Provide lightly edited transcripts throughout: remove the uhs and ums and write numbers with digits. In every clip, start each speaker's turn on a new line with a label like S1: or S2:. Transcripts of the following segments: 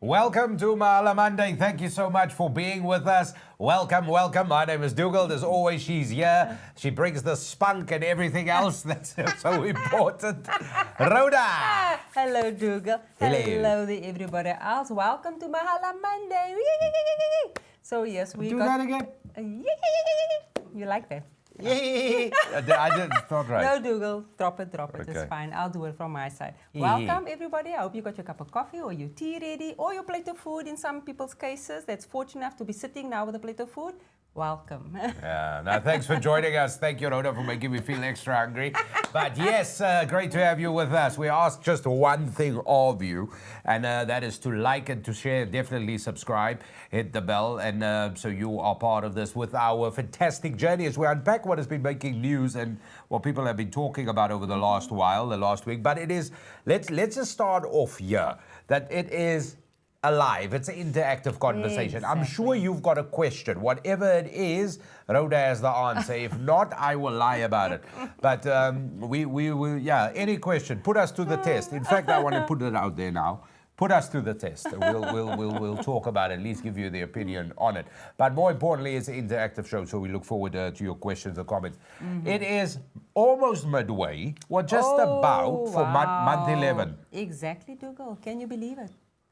S1: Welcome to Mahala Monday. Thank you so much for being with us. Welcome, welcome. My name is Dougal. As always, she's here. She brings the spunk and everything else that's so important. Rhoda.
S2: Hello, Dougal. Hello to everybody else. Welcome to Mahala Monday. So yes, we
S1: Do
S2: got...
S1: that again.
S2: You like that?
S1: I didn't thought right.
S2: No, Dougal. Drop it.
S1: Okay.
S2: It's fine. I'll do it from my side. Welcome, everybody. I hope you got your cup of coffee or your tea ready or your plate of food in some people's cases that's fortunate enough to be sitting now with a plate of food. Welcome.
S1: Yeah, no, thanks for joining us. Thank you, Rhoda, for making me feel extra hungry. But yes, great to have you with us. We ask just one thing of you, and that is to like and to share. Definitely subscribe, hit the bell, and so you are part of this with our fantastic journey as we unpack what has been making news and what people have been talking about over the last week. But it is, let's just start off here, that it is alive. It's an interactive conversation.
S2: Exactly.
S1: I'm sure you've got a question. Whatever it is, Rhoda has the answer. If not, I will lie about it. But we will, yeah, any question, put us to the test. In fact, I want to put it out there now. Put us to the test. We'll talk about it, at least give you the opinion on it. But more importantly, it's an interactive show, so we look forward to your questions or comments. It is almost midway, or just about for month 11.
S2: Exactly, Dougal. Can you believe it?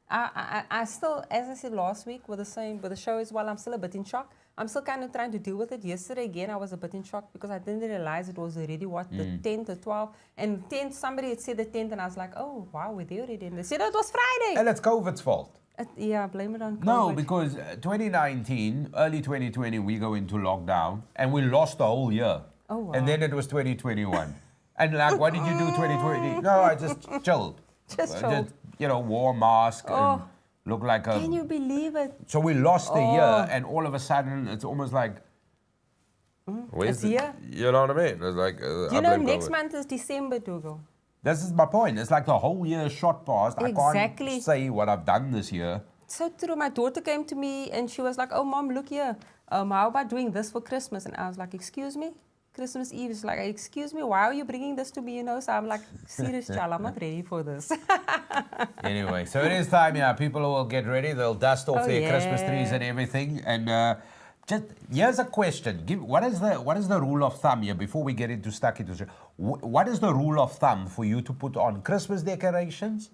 S2: I still, as I said last week with the show as well, I'm still a bit in shock. I'm still kind of trying to deal with it. Yesterday again, I was a bit in shock because I didn't realize it was already the 10th, the 12th. And 10th, somebody had said the 10th, and I was like, oh, wow, we're there already. And they said, oh, it was Friday.
S1: And it's COVID's fault.
S2: Yeah, blame it on COVID.
S1: No, because 2019, early 2020, we go into lockdown, and we lost the whole year.
S2: Oh, wow.
S1: And then it was 2021. And like, what did you do 2020? No, I just chilled.
S2: Just chilled.
S1: Wore a mask and looked like a...
S2: Can you believe it?
S1: So we lost a year, and all of a sudden, it's almost like...
S2: It's here.
S1: You know what I mean? It's like...
S2: You know, next month is December, Dougal.
S1: This is my point. It's like the whole year shot past.
S2: Exactly.
S1: I can't say what I've done this year.
S2: So true. My daughter came to me, and she was like, oh, Mom, look here. How about doing this for Christmas? And I was like, excuse me? Christmas Eve is like, excuse me, why are you bringing this to me? You know, so I'm like, serious, child, I'm not ready for this.
S1: Anyway, so it is time, yeah. People will get ready. They'll dust off their Christmas trees and everything. And just here's a question: what is the rule of thumb here before we get into stuck into? What is the rule of thumb for you to put on Christmas decorations,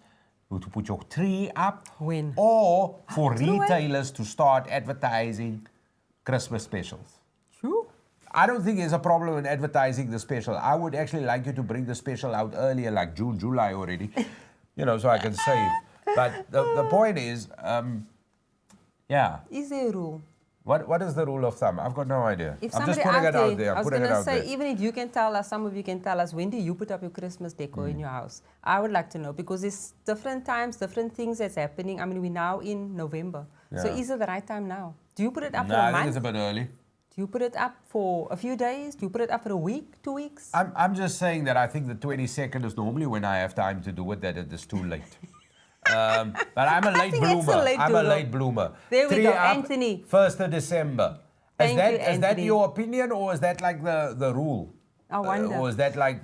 S1: to put your tree up,
S2: when,
S1: or for retailers to start advertising Christmas specials?
S2: True.
S1: I don't think there's a problem in advertising the special. I would actually like you to bring the special out earlier, like June, July already, so I can save. But the point is, yeah.
S2: Is there a rule?
S1: What is the rule of thumb? I've got no idea.
S2: If
S1: I'm just putting it out there.
S2: I was going to say, even if you can tell us, some of you can tell us, when do you put up your Christmas decor in your house? I would like to know, because there's different times, different things that's happening. I mean, we're now in November. Yeah. So is it the right time now? Do you put it up for a month?
S1: I think it's a bit early.
S2: Do you put it up for a few days? Do you put it up for a week, 2 weeks?
S1: I'm just saying that I think the 22nd is normally when I have time to do it, that it is too late. But I'm a late bloomer. I'm a late bloomer.
S2: There we go, Anthony.
S1: 1st of December.
S2: Thank you,
S1: is that your opinion, or is that like the rule?
S2: I wonder.
S1: Or is that like...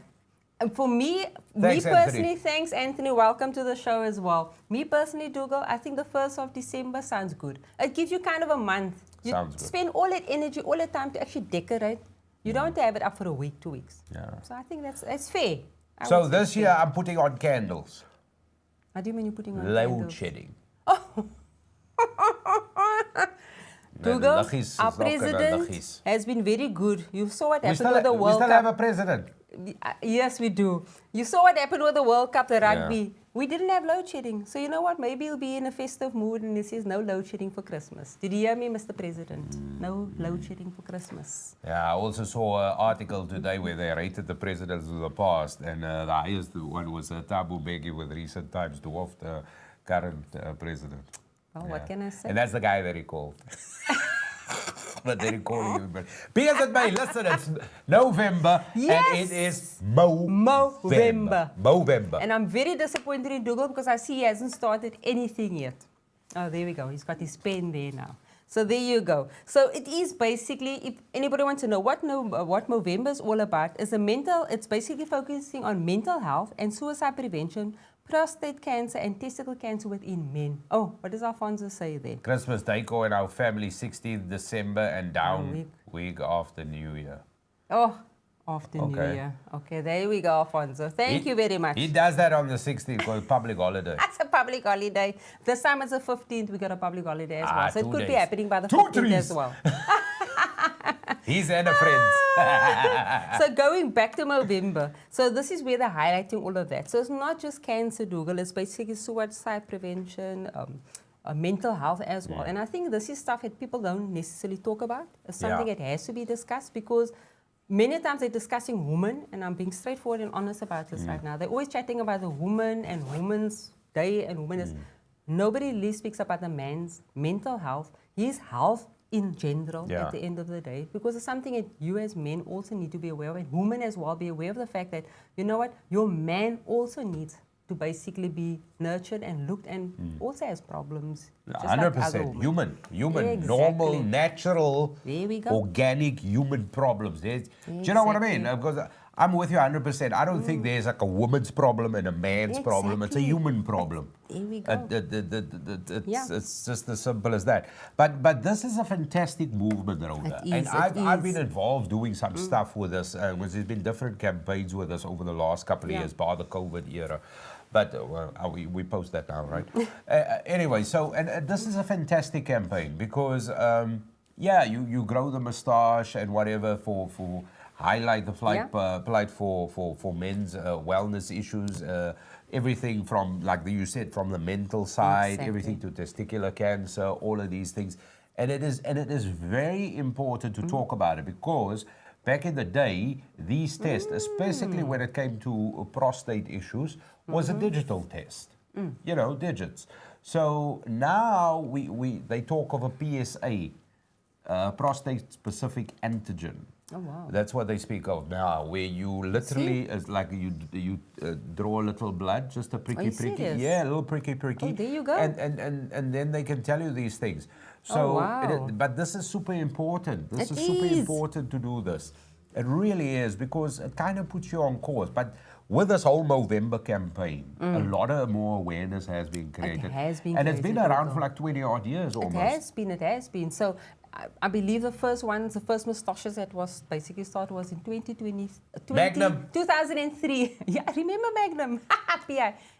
S2: For me personally, Anthony. Thanks, Anthony. Welcome to the show as well. Me personally, Dougal, I think the 1st of December sounds good. It gives you kind of a month. You
S1: sounds good.
S2: Spend all that energy, all that time to actually decorate. You don't have it up for a week, 2 weeks.
S1: Yeah.
S2: So I think that's fair.
S1: So this year I'm putting on candles.
S2: What do you mean you're putting on
S1: load shedding.
S2: Oh. Dougal, our president has been very good. You saw what happened with the World Cup.
S1: We still have a president.
S2: Yes, we do. You saw what happened with the World Cup, the rugby. Yeah. We didn't have load shedding. So you know what? Maybe he'll be in a festive mood and he says no load shedding for Christmas. Did you hear me, Mr. President? No load shedding for Christmas.
S1: Yeah, I also saw an article today where they rated the presidents of the past, and the highest one was Thabo Mbeki, with recent times dwarfed the current president.
S2: Well, what can I say?
S1: And that's the guy that he called. But they're calling you. Be as it may, listen, it's November, and it is Movember. Movember.
S2: And I'm very disappointed in Dougal because I see he hasn't started anything yet. Oh, there we go. He's got his pen there now. So there you go. So it is basically, if anybody wants to know what Movember is all about, it's basically focusing on mental health and suicide prevention, prostate cancer and testicle cancer within men. Oh, what does Alfonso say there?
S1: Christmas decor in our family, 16th December and down week after New Year.
S2: Oh, after New Year. Okay, there we go, Alfonso. Thank you very much.
S1: He does that on the 16th because public holiday.
S2: That's a public holiday. This time it's the 15th, we got a public holiday as well. So it could be happening by the 15th as well.
S1: He's and a friend.
S2: So going back to Movember, so this is where they're highlighting all of that. So it's not just cancer, Dougal, it's basically suicide prevention, mental health as well. And I think this is stuff that people don't necessarily talk about. It's something that has to be discussed because many times they're discussing women, and I'm being straightforward and honest about this right now. They're always chatting about the woman and Women's Day and women. Nobody really speaks about the man's mental health, his health in general at the end of the day, because it's something that you as men also need to be aware of, and women as well be aware of the fact that, you know what, your man also needs to basically be nurtured and looked and also has problems.
S1: 100%. Human, normal, natural, organic human problems. Do you know what I mean? Because I'm with you 100%. I don't think there's like a woman's problem and a man's problem. It's a human problem.
S2: There we go.
S1: It's just as simple as that. But this is a fantastic movement, Rhoda. And I've been involved doing some stuff with this. There's been different campaigns with us over the last couple of years, bar the COVID era. But we post that now, right? Anyway, so and this is a fantastic campaign because, you grow the moustache and whatever for highlight the plight for men's wellness issues, everything from, like you said, from the mental side, everything to testicular cancer, all of these things. And it is very important to talk about it because back in the day, these tests, especially when it came to prostate issues, was a digital test, you know, digits. So now they talk of a PSA, prostate-specific antigen.
S2: Oh, wow.
S1: That's what they speak of now, where you literally, it's like you draw a little blood, just a pricky. Yeah, a little pricky.
S2: Oh, there you go.
S1: And then they can tell you these things. So, but this is super important. This is super important to do this. It really is, because it kind of puts you on course. But with this whole Movember campaign, a lot of more awareness has been created.
S2: It has been
S1: and
S2: created,
S1: it's been around for like 20 odd years almost.
S2: It has been. So I believe the first moustaches that was basically started was in 2003. Yeah, I remember Magnum.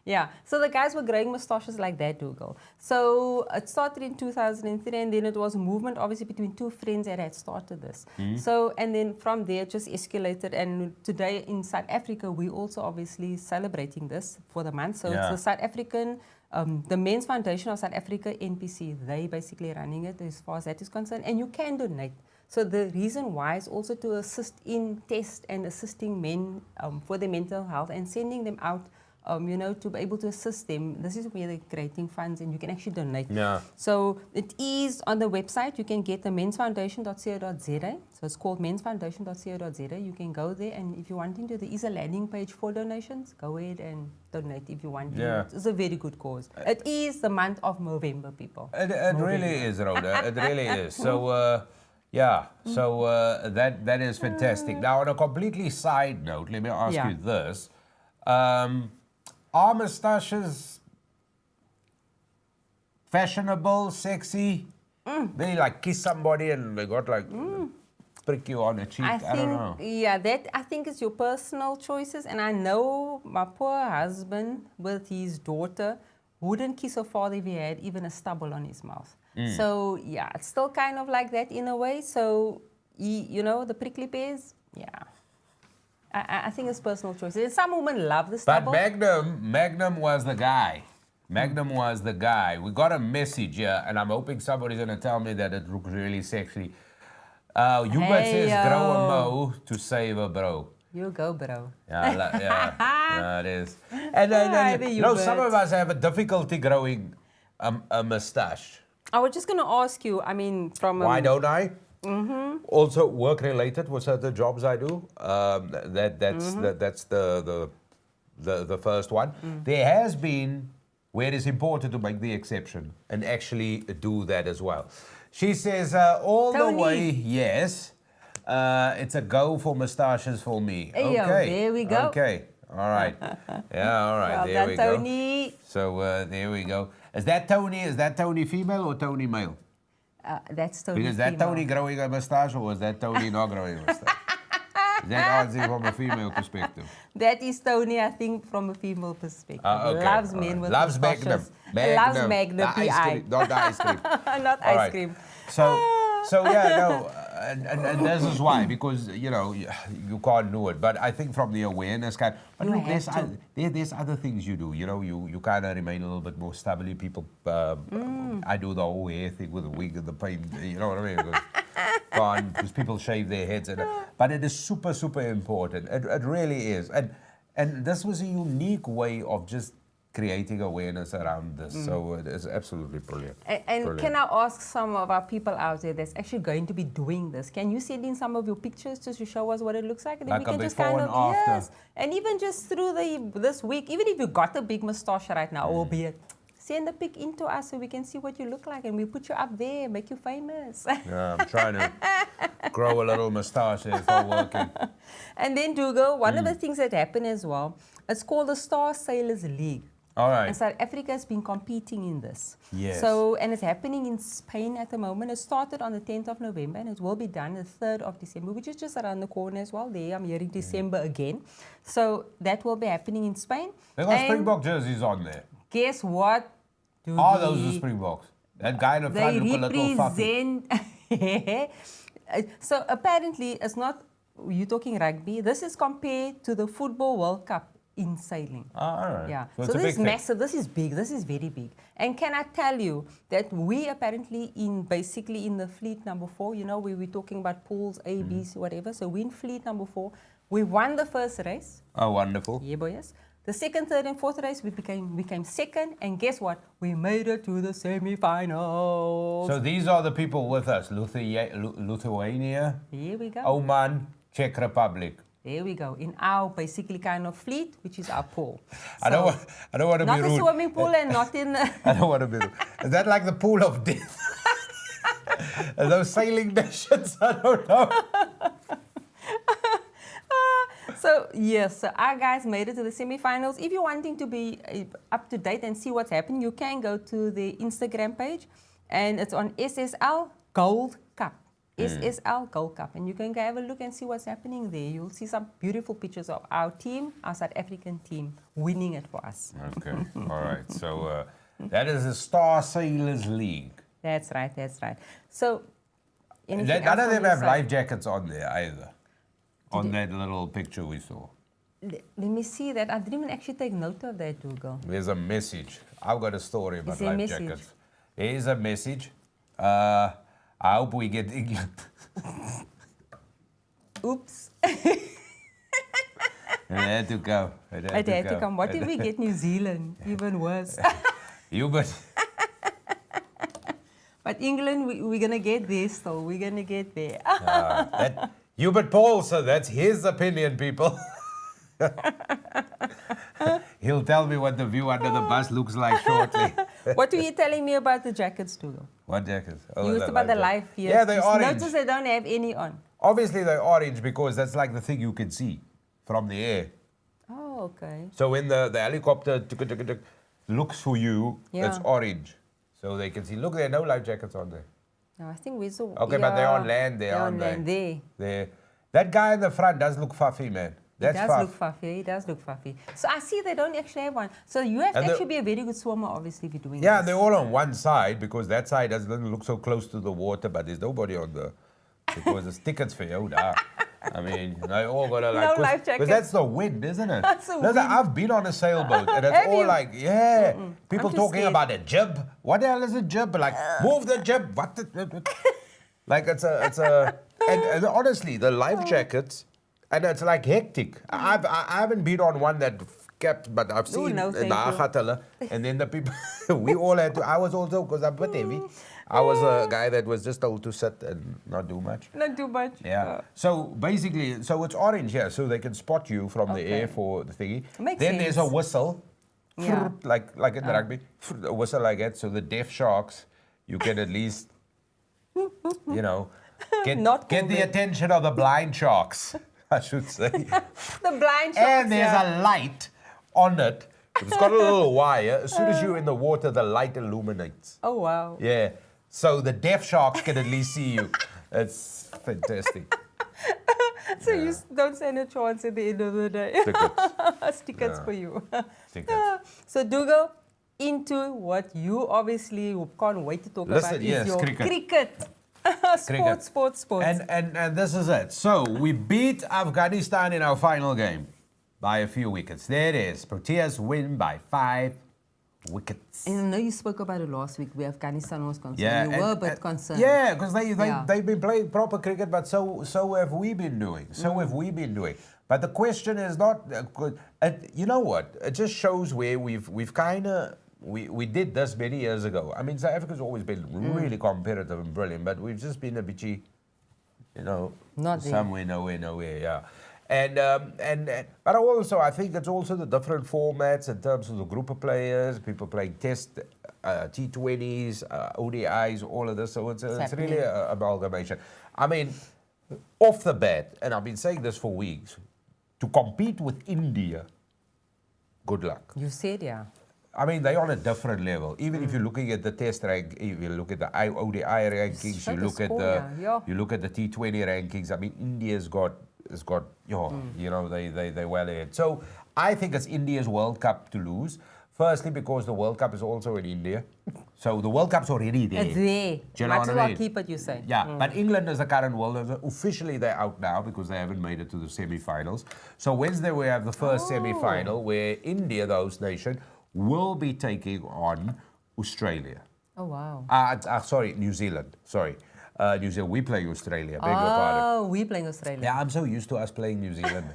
S2: Yeah. So the guys were growing moustaches like that, Dougal. So it started in 2003, and then it was a movement, obviously, between two friends that had started this. So, and then from there, it just escalated. And today in South Africa, we also obviously celebrating this for the month. So it's the South African, the Men's Foundation of South Africa, NPC, they basically running it as far as that is concerned. And you can donate. So the reason why is also to assist in test and assisting men for their mental health and sending them out, you know, to be able to assist them. This is where they're creating funds and you can actually donate. Yeah. So it is on the website. You can get the mensfoundation.co.za. So it's called mensfoundation.co.za. You can go there, and if you want to, there is a landing page for donations. Go ahead and donate if you want to. Yeah. It's a very good cause. It is the month of Movember, people.
S1: It really is, Rhoda. It really is. So, so that is fantastic. Now, on a completely side note, let me ask you this. Are moustaches fashionable, sexy? Then you like kiss somebody and they got like prick you on the cheek. I don't know.
S2: Yeah, that I think is your personal choices. And I know my poor husband with his daughter wouldn't kiss her father if he had even a stubble on his mouth. So yeah, it's still kind of like that in a way. So you know, the prickly pears, I think it's personal choices. And some women love the stubble.
S1: But Magnum was the guy. Magnum was the guy. We got a message here, and I'm hoping somebody's going to tell me that it looks really sexy. Hubert says, grow a mo to save a bro.
S2: You go, bro.
S1: Yeah, it is. And you know, some of us have a difficulty growing a moustache.
S2: I was just going to ask you, I mean, from...
S1: Why don't I? Also work-related with certain jobs I do. That's the first one. There has been where it is important to make the exception and actually do that as well. She says, all Tony. The way, yes. It's a go for moustaches for me.
S2: Okay. There we go.
S1: All right. Yeah, all right.
S2: Well
S1: there
S2: done,
S1: we go.
S2: Tony.
S1: So there we go. Is that Tony female or Tony male?
S2: That's Tony.
S1: Because that
S2: female.
S1: Tony growing a mustache or was that Tony not growing a mustache? Is that answer from a female perspective?
S2: That is Tony, I think, from a female perspective.
S1: Okay.
S2: Loves
S1: All
S2: men
S1: right.
S2: with
S1: Loves
S2: mustaches.
S1: Magnum.
S2: Loves Magnum,
S1: The ice
S2: PI.
S1: cream, not the ice cream.
S2: Not
S1: All
S2: ice
S1: right.
S2: cream.
S1: So yeah, no, and this is why, because you know you can't do it. But I think from the awareness kind, but
S2: You
S1: look,
S2: have
S1: there's other things you do. You know, you kind of remain a little bit more stubborn. People, I do the whole hair thing with the wig and the paint. You know what I mean? Because people shave their heads, but it is super important. It really is, and this was a unique way of just creating awareness around this. So it is absolutely brilliant.
S2: And
S1: Brilliant.
S2: can I ask some of our people out there that's actually going to be doing this? Can you send in some of your pictures just to show us what it looks like? And then
S1: Like
S2: we
S1: a
S2: can just
S1: before
S2: kind
S1: and
S2: of,
S1: after.
S2: yes. And even just through this week, even if you got a big mustache right now, or beard, send a pic into us so we can see what you look like and we put you up there, make you famous.
S1: Yeah, I'm trying to grow a little mustache. It's all working.
S2: And then, Dougal, one of the things that happened as well, it's called the Star Sailors League.
S1: All right.
S2: And South Africa has been competing in this.
S1: Yes.
S2: So, and it's happening in Spain at the moment. It started on the 10th of November and it will be done the 3rd of December, which is just around the corner as well. There, I'm hearing December again. So that will be happening in Spain.
S1: They got
S2: And
S1: Springbok jerseys on there.
S2: guess what?
S1: Are those the Springboks? That guy in the front
S2: They
S1: look a little fuffy.
S2: represent. So apparently, it's not. You're talking rugby. This is compared to the Football World Cup in sailing.
S1: Ah, all right.
S2: Yeah.
S1: So,
S2: So
S1: it's a
S2: this
S1: big
S2: is
S1: thing.
S2: massive. This is big. This is very big. And can I tell you that we apparently basically in the fleet number 4, you know, we were talking about pools, A, B, C, whatever. So we in fleet number 4. We won the first race.
S1: Oh, wonderful.
S2: Yeah, boys. The second, third, and fourth race, we came second. And guess what? We made it to the semi-finals.
S1: So these are the people with us. Lithuania,
S2: Here we go.
S1: Oman, Czech Republic.
S2: There we go. In our basically kind of fleet, which is our pool.
S1: I don't want to be
S2: Not a
S1: rude.
S2: swimming pool and not in...
S1: I don't want to be rude. Is that like the pool of death? Those sailing nations? I don't know.
S2: So, yes, so our guys made it to the semi-finals. If you're wanting to be up to date and see what's happening, you can go to the Instagram page, and it's on SSL Gold Cup. SSL Gold Cup. And you can go have a look and see what's happening there. You'll see some beautiful pictures of our team, our South African team, winning it for us.
S1: Okay, all right. So that is the Star Sailors League.
S2: That's right, that's right. So, anything
S1: None
S2: else
S1: of
S2: from
S1: them
S2: your
S1: have
S2: side?
S1: life jackets on there either. On that little picture we saw.
S2: Let me see that. I didn't even actually take note of that, Dougal.
S1: There's a message. I've got a story about
S2: Is there a
S1: life
S2: message?
S1: jackets. There is a message. I hope we get England.
S2: Oops.
S1: It had to go.
S2: It had to come. What if we get New Zealand? Even worse.
S1: Hubert.
S2: But England, we're going to get there still. We're going to get there.
S1: Hubert Paulson, that's his opinion, people. He'll tell me what the view under the bus looks like shortly.
S2: What were you telling me about the jackets, Dougal?
S1: What jackets? Oh,
S2: You used about the
S1: life
S2: life here.
S1: Yeah, they're orange.
S2: Notice they don't have any on.
S1: Obviously, they're orange because that's like the thing you can see from the air.
S2: Oh, okay.
S1: So when the helicopter looks for you,
S2: Yeah.
S1: it's orange. So they can see, look, there are no life jackets on there.
S2: No, I think we saw.
S1: Okay, but they're on land there,
S2: They're on
S1: aren't they?
S2: land there.
S1: There. That guy in the front does look fuffy, man. That's
S2: He does
S1: fuff.
S2: look fuffy. He does look fuffy. So I see they don't actually have one. So you have to
S1: And the-
S2: actually be a very good swimmer, obviously, if you're doing
S1: Yeah,
S2: this.
S1: they're all on one side because that side doesn't look so close to the water, but there's nobody on the, because it's tickets for you. I mean, they all got to like,
S2: No life
S1: because
S2: jackets.
S1: that's the wind, isn't it?
S2: That's the
S1: Listen,
S2: wind.
S1: I've been on a sailboat and it's
S2: Have
S1: all
S2: you?
S1: like, yeah, people
S2: I'm too
S1: talking
S2: scared.
S1: about a jib. What the hell is a jib? Like, move the jib. What the, like it's a, and honestly, the life jackets, and it's like hectic. I haven't been on one that kept, but I've seen
S2: no,
S1: in
S2: thank
S1: the
S2: you.
S1: Agathala, and then the people, we all had to, I was also, because I'm a bit heavy, I was a guy that was just told to sit and not do much.
S2: Not too much.
S1: Yeah. So basically, so it's orange here, so they can spot you from the
S2: Okay.
S1: air for the thingy.
S2: Makes
S1: Then there's a
S2: sense.
S1: whistle,
S2: Yeah.
S1: like in the rugby, a whistle like that. So the deaf sharks, you can at least, you know,
S2: Not
S1: get the
S2: COVID.
S1: attention of the blind sharks. I should say.
S2: The blind sharks.
S1: And there's a light on it. It's got a little wire. As soon as you're in the water, the light illuminates.
S2: Oh, wow.
S1: Yeah. So the deaf sharks can at least see you. It's fantastic.
S2: So you don't stand a chance at the end of the day.
S1: Tickets.
S2: Tickets for you.
S1: Tickets.
S2: So Dougal, into what you obviously can't wait to talk about is your cricket. Sports.
S1: And this is it. So we beat Afghanistan in our final game by a few wickets. There it is. Proteas win by 5 wickets.
S2: And I know you spoke about it last week where Afghanistan was concerned.
S1: Yeah,
S2: you were a bit concerned.
S1: Yeah, because they've been playing proper cricket, but so have we been doing. But the question is not, you know what? It just shows where we've kind of, we did this many years ago. I mean, South Africa's always been really competitive and brilliant, but we've just been a bitchy,
S2: not
S1: somewhere, nowhere, yeah. But also, I think it's also the different formats in terms of the group of players, people playing test, T20s, ODIs, all of this. So it's really an amalgamation. I mean, off the bat, and I've been saying this for weeks, to compete with India, good luck.
S2: You said, yeah.
S1: I mean, they're on a different level. Even if you're looking at the test rank, if you look at the ODI rankings, you look at the T20 rankings. I mean, India's got they're well ahead. So I think it's India's World Cup to lose. Firstly, because the World Cup is also in India. So the World Cup's already there.
S2: It's there.
S1: Do you know
S2: Might
S1: what
S2: as
S1: I
S2: well
S1: mean?
S2: keep it, you say.
S1: Yeah, but England is the current world. Officially, they're out now because they haven't made it to the semi-finals. So Wednesday, we have the first semi-final where India, the host nation, will be taking on Australia.
S2: Oh, wow.
S1: Sorry, New Zealand. Sorry. New Zealand. We're playing Australia. Beg your pardon.
S2: Oh, we're playing Australia.
S1: Yeah, I'm so used to us playing New Zealand.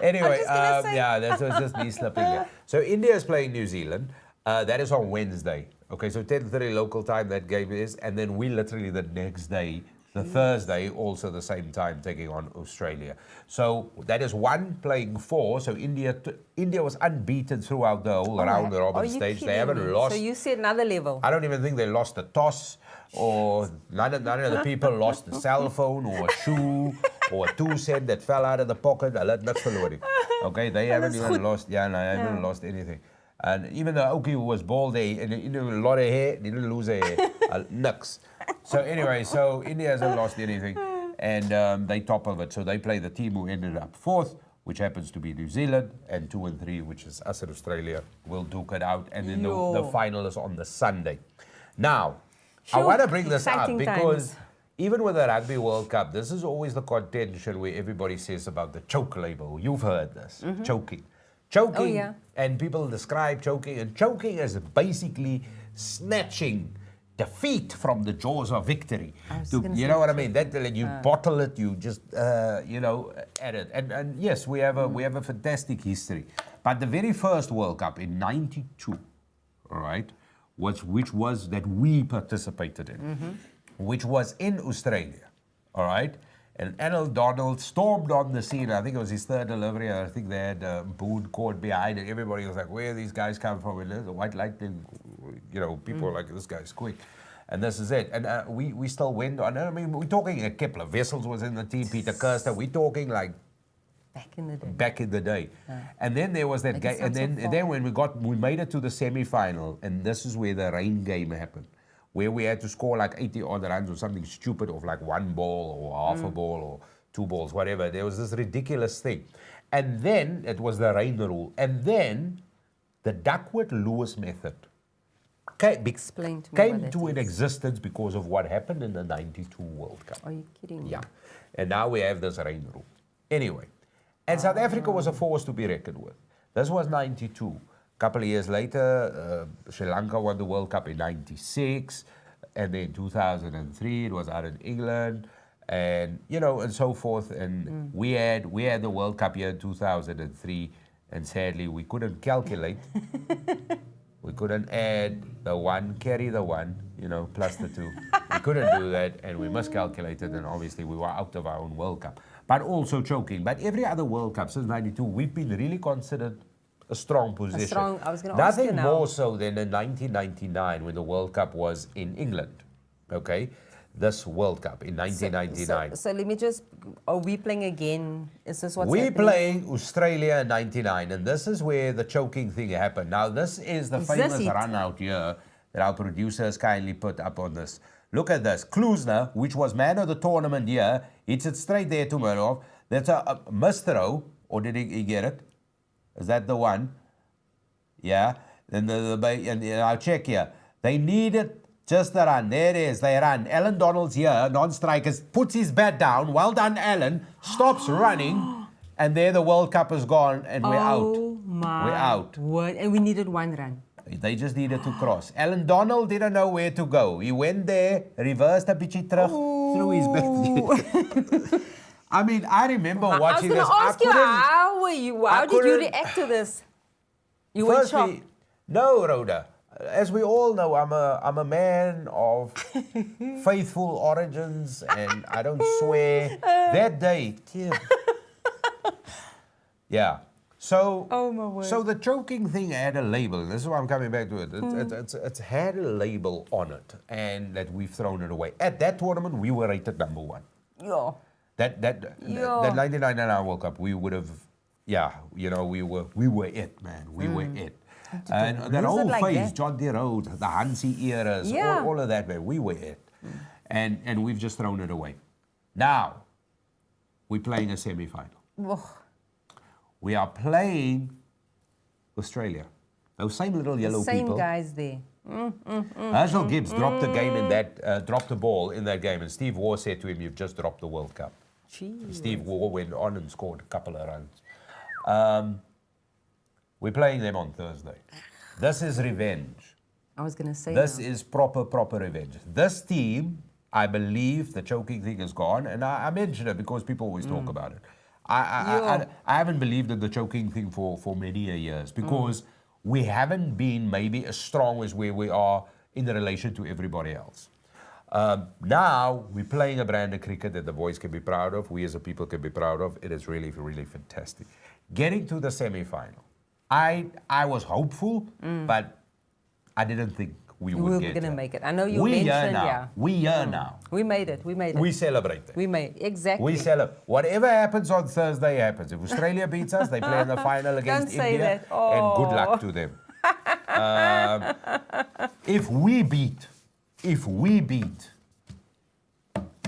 S1: Anyway, that was just me slipping there. So India is playing New Zealand. That is on Wednesday. Okay, so 10:30 local time that game is. And then we literally the next day, the Thursday, also the same time, taking on Australia. So that is 1 playing 4. So India was unbeaten throughout the whole round robin stage. They haven't lost.
S2: So you said another level.
S1: I don't even think they lost the toss, or none of the people lost a cell phone or a shoe or a 2-cent that fell out of the pocket. Hulle het niks verloor. Okay, they haven't even lost. Yeah, no, they haven't lost anything. And even the Okie who was bald, a lot of hair, they didn't lose their hair. Nux. So anyway, so India hasn't lost anything, and they top of it. So they play the team who ended up 4th, which happens to be New Zealand, and 2 and 3, which is us and Australia, will duke it out. And then the final is on the Sunday. Now, I want to bring this up because even with the Rugby World Cup, this is always the contention where everybody says about the choke label. You've heard this, choking. Choking, and people describe choking, and choking as basically snatching defeat from the jaws of victory. You know what I mean? That you bottle it, you just add it. And yes, we have a fantastic history. But the very first World Cup in '92, all right, which was that we participated in, which was in Australia, all right. And Arnold Donald stormed on the scene. I think it was his 3rd delivery. I think they had Boone caught behind it. Everybody was like, where these guys come from? And there's a white lightning, people were like, this guy's quick. And this is it. And we still went on. I mean, we're talking Kepler Wessels was in the team, Peter Kirsten. We're talking like back in the day. And then there was that game. And then when we made it to the semi-final, and this is where the rain game happened, where we had to score like 80 odd runs or something stupid of like 1 ball or half a ball or 2 balls, whatever. There was this ridiculous thing. And then it was the rain rule. And then the Duckworth-Lewis method came to an existence because of what happened in the '92 World Cup.
S2: Are you kidding me?
S1: Yeah. And now we have this rain rule. Anyway, and South Africa was a force to be reckoned with. This was '92. Couple of years later, Sri Lanka won the World Cup in '96, and then 2003 it was out in England, and and so forth. And we had the World Cup here in 2003, and sadly we couldn't calculate. We couldn't add the 1, carry the 1, plus the 2. We couldn't do that, and we miscalculated, and obviously we were out of our own World Cup. But also choking. But every other World Cup since '92, we've been really considered a strong position.
S2: I was going to ask you now.
S1: Nothing more so than in 1999 when the World Cup was in England. Okay, this World Cup in 1999.
S2: So let me just, are we playing again? Is this what's
S1: We're
S2: happening?
S1: playing Australia in 99, and this is where the choking thing happened. Now, this is the
S2: Is
S1: famous
S2: this it?
S1: run out here that our producers kindly put up on this. Look at this. Kloosner, which was man of the tournament here, hits it straight there to Murdoch. That's a misthrow, or did he get it? Is that the one? Yeah. Then and I'll check here. They needed just the run. There it is. They run. Alan Donald's here, non-strikers, puts his bat down. Well done, Alan. Stops running. And there the World Cup is gone and we're out.
S2: Oh my
S1: We're out.
S2: word. And we needed one run.
S1: They just needed to cross. Alan Donald didn't know where to go. He went there, reversed a bitchy terug, threw his bat. I mean, I remember watching this.
S2: I was going to ask you, how did you
S1: couldn't-
S2: react to this? You were shocked.
S1: Firstly, no, Rhoda. As we all know, I'm a man of faithful origins, and I don't swear. That day, yeah. So,
S2: Oh, my word.
S1: so the choking thing had a label. This is why I'm coming back to it. It's had a label on it, and that we've thrown it away. At that tournament, we were rated number 1.
S2: Yeah.
S1: That 99 World Cup, we would have, yeah, you know, we were it, man. We were it. And that
S2: lose it
S1: whole
S2: like
S1: phase,
S2: that.
S1: John Deere Road, the Hansi eras,
S2: Yeah.
S1: all of that, man, we were it. And we've just thrown it away. Now, we're playing a semi-final.
S2: Oh,
S1: We are playing Australia. Those same little yellow
S2: same
S1: people.
S2: guys there.
S1: Herschel Gibbs dropped the game in that, dropped the ball in that game, and Steve Waugh said to him, "You've just dropped the World Cup."
S2: Jeez.
S1: Steve Waugh went on and scored a couple of runs. We're playing them on Thursday. This is revenge.
S2: I was going to say
S1: This
S2: now.
S1: is proper revenge. This team, I believe the choking thing is gone, and I mention it because people always talk about it. I haven't believed in the choking thing for many years because we haven't been maybe as strong as where we are in relation to everybody else. Now we're playing a brand of cricket that the boys can be proud of, we as a people can be proud of. It is really, really fantastic. Getting to the semi-final, I was hopeful, but I didn't think we
S2: We
S1: would
S2: were
S1: get
S2: going to
S1: there.
S2: make it. I know you
S1: We
S2: mentioned,
S1: are now.
S2: yeah.
S1: We are now.
S2: We made it. We made it.
S1: We celebrate that.
S2: We made it. Exactly.
S1: We celebrate. Whatever happens on Thursday happens. If Australia beats us, they play in the final against
S2: Don't say
S1: India.
S2: that. Oh.
S1: And good luck to them. If we beat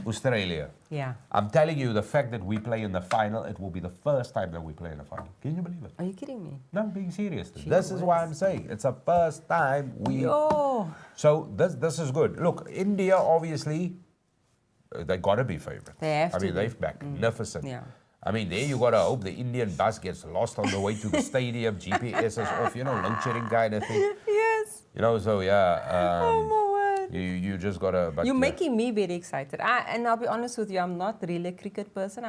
S1: Australia,
S2: Yeah.
S1: I'm telling you, the fact that we play in the final, it will be the first time that we play in the final. Can you believe it?
S2: Are you kidding me?
S1: No, I'm being serious.
S2: Gee
S1: This is why
S2: whiz.
S1: I'm saying it's the first time we.
S2: Yo.
S1: So this is good. Look, India obviously, they gotta be favourite.
S2: They have
S1: I
S2: to
S1: mean,
S2: be.
S1: they're magnificent.
S2: Yeah.
S1: I mean, there you gotta hope the Indian bus gets lost on the way to the stadium. GPS is off, load shedding kind of thing.
S2: Yes.
S1: So yeah.
S2: Oh, my word.
S1: You just gotta. But
S2: You're
S1: yeah.
S2: making me very excited. And I'll be honest with you, I'm not really a cricket person.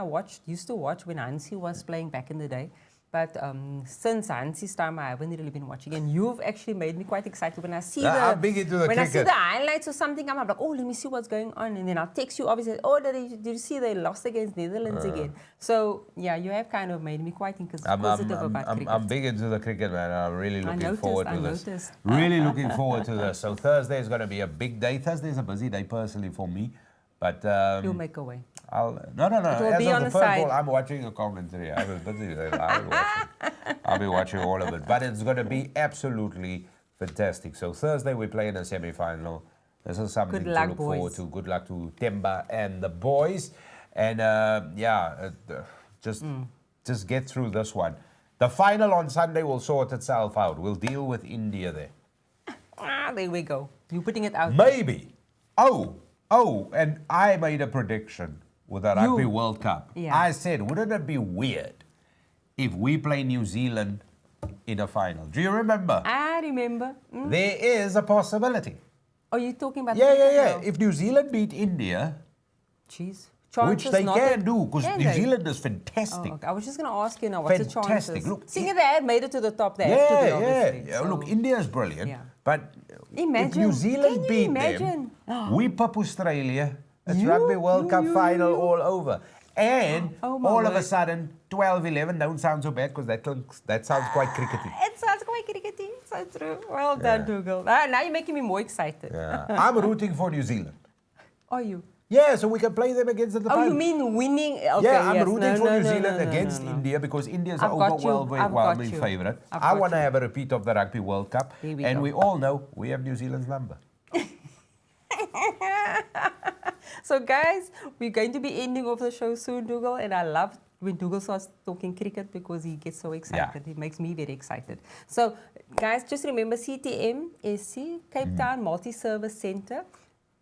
S2: Used to watch when Hansi was playing back in the day. But since Hansi's time, I haven't really been watching. And you've actually made me quite excited when I see
S1: I'm big into the
S2: when I see
S1: cricket.
S2: the highlights or something. I'm like, oh, let me see what's going on. And then I'll text you, obviously. Oh, did you see they lost against Netherlands again? So yeah, you have kind of made me quite positive about cricket.
S1: I'm big into the cricket, man. I'm really looking forward to this.
S2: noticed.
S1: Really looking forward to this. So Thursday is going to be a big day. Thursday is a busy day personally for me, but
S2: You'll make a way.
S1: No.
S2: will
S1: As
S2: be
S1: of
S2: on
S1: the
S2: the
S1: first
S2: side.
S1: ball, I'm watching a commentary. I was busy there. I'll be watching all of it. But it's going to be absolutely fantastic. So Thursday we play in a semi-final. This is something
S2: Good
S1: to
S2: luck,
S1: look forward
S2: boys.
S1: to. Good luck to Temba and the boys. And just get through this one. The final on Sunday will sort itself out. We'll deal with India there.
S2: There we go. You're putting it out.
S1: Maybe. Oh, and I made a prediction with the Rugby World Cup.
S2: Yeah.
S1: I said, wouldn't it be weird if we play New Zealand in a final? Do you remember?
S2: I remember.
S1: There is a possibility.
S2: Oh, you're talking about
S1: Yeah. If New Zealand beat India,
S2: Jeez.
S1: which they can do, because
S2: Can
S1: New
S2: they?
S1: Zealand is fantastic.
S2: Oh, okay. I was just going to ask you now, what's the
S1: Fantastic.
S2: chances?
S1: Look,
S2: Seeing they had made it to the top, they have to be, obviously.
S1: Yeah.
S2: So-
S1: Look, India is brilliant.
S2: Yeah.
S1: But if
S2: Imagine.
S1: New Zealand
S2: Can you
S1: beat
S2: imagine?
S1: them, we pop Australia. It's
S2: You-
S1: Rugby World
S2: you-
S1: Cup
S2: you-
S1: final
S2: you.
S1: all over. And
S2: Oh, my
S1: all of a
S2: word.
S1: sudden, 12-11 don't sound so bad because that sounds quite crickety.
S2: It sounds quite crickety. So true. Well done, Dougal. Now you're making me more excited.
S1: Yeah. I'm rooting for New Zealand.
S2: Are you?
S1: Yeah, so we can play them against the
S2: Oh, you
S1: final.
S2: mean winning? Okay,
S1: Yeah, I'm
S2: yes.
S1: rooting
S2: No,
S1: for
S2: no,
S1: New
S2: no,
S1: Zealand
S2: no, no,
S1: against
S2: no, no.
S1: India because India is
S2: I've
S1: an
S2: got you.
S1: overwhelming
S2: I've got
S1: favorite.
S2: you.
S1: I
S2: I've
S1: want to
S2: got you.
S1: have a repeat of the Rugby World Cup.
S2: Here we
S1: And
S2: go.
S1: we all know we have New Zealand's number.
S2: So guys, we're going to be ending off the show soon, Dougal, and I love when Dougal starts talking cricket because he gets so excited.
S1: Yeah.
S2: It makes me very excited. So guys, just remember CTMSC, Cape Town Multi-Service Centre.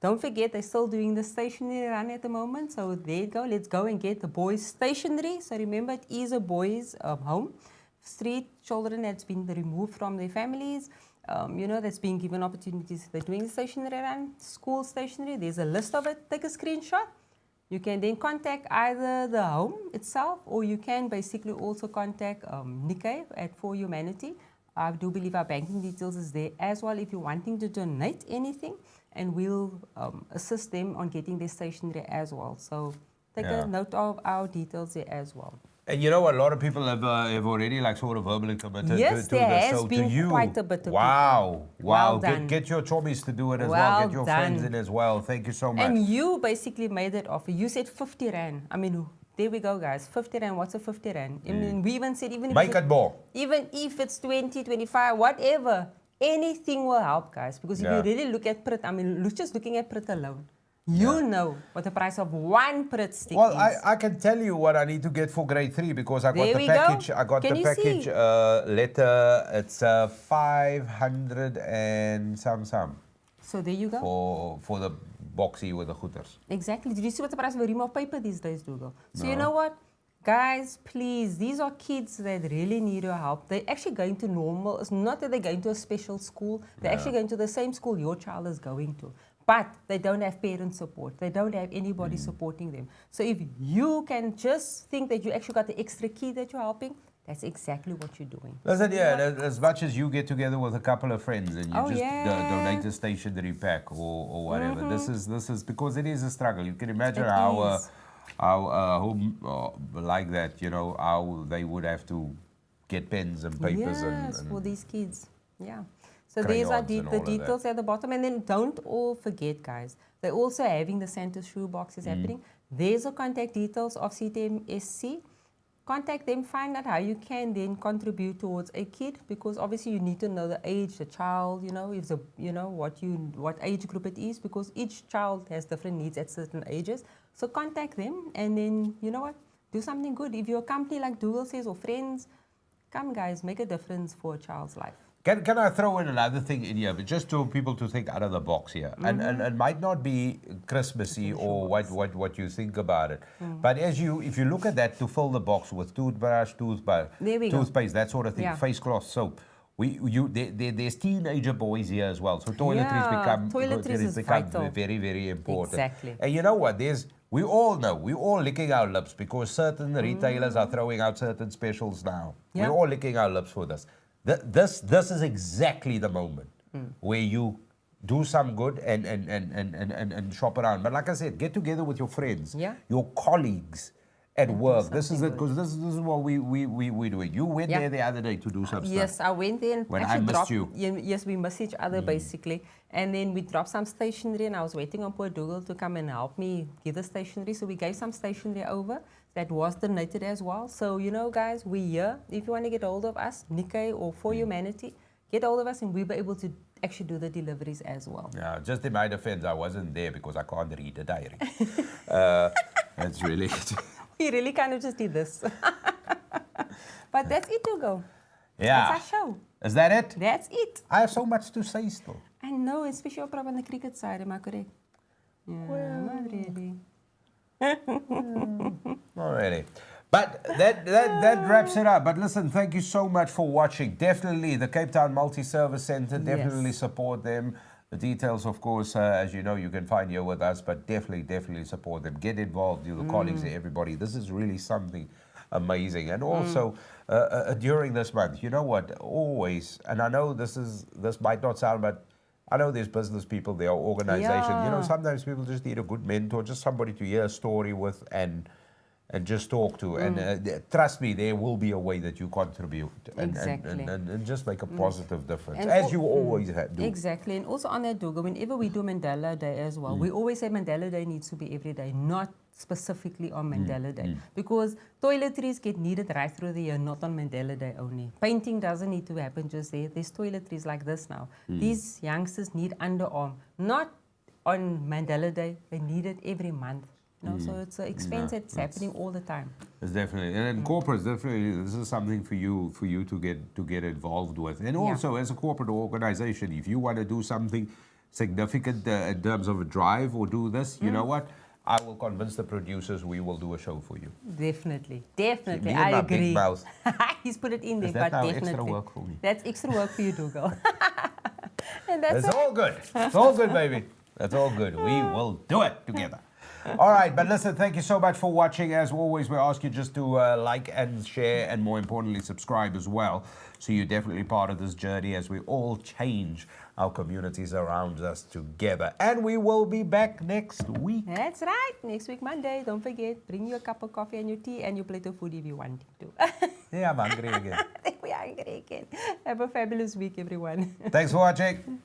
S2: Don't forget, they're still doing the stationery run at the moment. So there you go. Let's go and get the boys' stationery. So remember, it is a boys' home. Street children that's been removed from their families. That's being given opportunities. They're doing the stationery run, school stationery. There's a list of it. Take a screenshot. You can then contact either the home itself, or you can basically also contact Nickay at For Humanity. I do believe our banking details is there as well if you're wanting to donate anything, and we'll assist them on getting their stationery as well. So take a note of our details there as well.
S1: And you know what? A lot of people have already like sort of verbally committed
S2: Yes,
S1: to
S2: there
S1: this.
S2: has
S1: So
S2: been
S1: to you,
S2: quite a bit of
S1: wow.
S2: Well done.
S1: Get your chommies to do it as well.
S2: Well
S1: Get your friends
S2: done.
S1: in as well. Thank you so much.
S2: And you basically made that offer. You said 50 Rand. I mean, there we go, guys. 50 Rand. What's a 50 Rand? I mean, we even said even if
S1: Make it more.
S2: even if it's 20, 25, whatever, anything will help, guys. Because if you really look at Prit, I mean, just looking at Prit alone, you know what the price of one Prit stick
S1: Well,
S2: is.
S1: I can tell you what I need to get for grade 3 because I got
S2: There
S1: the
S2: we
S1: package.
S2: go.
S1: I got
S2: Can
S1: the
S2: you
S1: package
S2: see?
S1: letter. It's 500 and some
S2: So there you go.
S1: for the boxy with the gooders.
S2: Exactly. Did you see what the price of a ream of paper these days, Dougal? So you know what? Guys, please, these are kids that really need your help. They're actually going to normal. It's not that they're going to a special school. They're actually going to the same school your child is going to. But they don't have parent support. They don't have anybody supporting them. So if you can just think that you actually got the extra kid that you're helping, that's exactly what you're doing.
S1: Listen, as much as you get together with a couple of friends and you donate a stationery pack or whatever, this is because it is a struggle. You can imagine how home like that, how they would have to get pens and papers
S2: Yes, for these kids. Yeah. So there's
S1: crayons
S2: the
S1: and all of
S2: details at the bottom. And then don't all forget, guys, they're also having the Santa shoe boxes happening. There's the contact details of CTMSC. Contact them, find out how you can then contribute towards a kid, because obviously you need to know the age, the child, if the, what age group it is, because each child has different needs at certain ages. So contact them, and then, you know what, do something good. If you're a company like Dougal says, or friends, come guys, make a difference for a child's life.
S1: Can I throw in another thing in here, but just to people to think out of the box here, and it might not be Christmassy or what you think about it, but if you look at that, to fill the box with toothbrush, toothpaste, that sort of thing, face cloth, soap. There's teenager boys here as well, so toiletries become very, very important.
S2: Exactly.
S1: And you know what? We all know, we're all licking our lips because certain retailers are throwing out certain specials now.
S2: Yeah.
S1: We're all licking our lips for this. This is exactly the moment where you do some good and shop around. But like I said, get together with your friends, your colleagues at work. This is it, because this is what we're doing. You went there the other day to do some stuff.
S2: Yes, I went there and
S1: when
S2: actually
S1: I missed
S2: dropped,
S1: you.
S2: Yes, we missed each other basically. And then we dropped some stationery, and I was waiting on poor Dougal to come and help me give the stationery. So we gave some stationery over that was donated as well. So, guys, we're here. If you want to get hold of us, Nickay or For Humanity, get hold of us, and we'll be able to actually do the deliveries as well.
S1: Yeah, just in my defense, I wasn't there because I can't read a diary. That's really it.
S2: We really kind of just did this. But that's it, Dougal.
S1: Yeah.
S2: That's our show.
S1: Is that it?
S2: That's it.
S1: I have so much to say still.
S2: I know, especially up on the cricket side, am I correct? Yeah, not really.
S1: Not really. But that wraps it up. But listen, thank you so much for watching. Definitely, the Cape Town Multi-Service Centre, definitely support them. The details, of course, as you know, you can find here with us, but definitely support them. Get involved, you, the colleagues, everybody. This is really something amazing. And also, during this month, you know what, always, and I know this might not sound, but I know there's business people, there are organizations.
S2: Yeah.
S1: Sometimes people just need a good mentor, just somebody to hear a story with and and just talk to. And trust me, there will be a way that you contribute
S2: Exactly.
S1: and just make a positive difference,
S2: And
S1: as you always do.
S2: Exactly. And also on that, Dogo, whenever we do Mandela Day as well, we always say Mandela Day needs to be every day, not specifically on Mandela Day. Because toiletries get needed right through the year, not on Mandela Day only. Painting doesn't need to happen just there. There's toiletries like this now. These youngsters need underarm, not on Mandela Day. They need it every month. No, so it's an expense that's happening all the time.
S1: It's definitely, and in corporates, definitely, this is something for you to get involved with. And also, as a corporate organization, if you want to do something significant in terms of a drive or do this, you know what? I will convince the producers we will do a show for you.
S2: Definitely, definitely,
S1: Me and
S2: I
S1: my
S2: agree.
S1: big mouth.
S2: He's put it in there,
S1: Is that
S2: but
S1: now
S2: definitely.
S1: extra work for me?
S2: That's extra work for you, Dougal. And that's
S1: It's all good. It's all good, baby. That's all good. We will do it together. All right, but listen, thank you so much for watching. As always, we ask you just to like and share and more importantly, subscribe as well. So you're definitely part of this journey as we all change our communities around us together. And we will be back next week.
S2: That's right. Next week, Monday. Don't forget, bring you a cup of coffee and your tea and your plate of food if you want to.
S1: Yeah, I'm hungry again.
S2: We are hungry again. Have a fabulous week, everyone.
S1: Thanks for watching.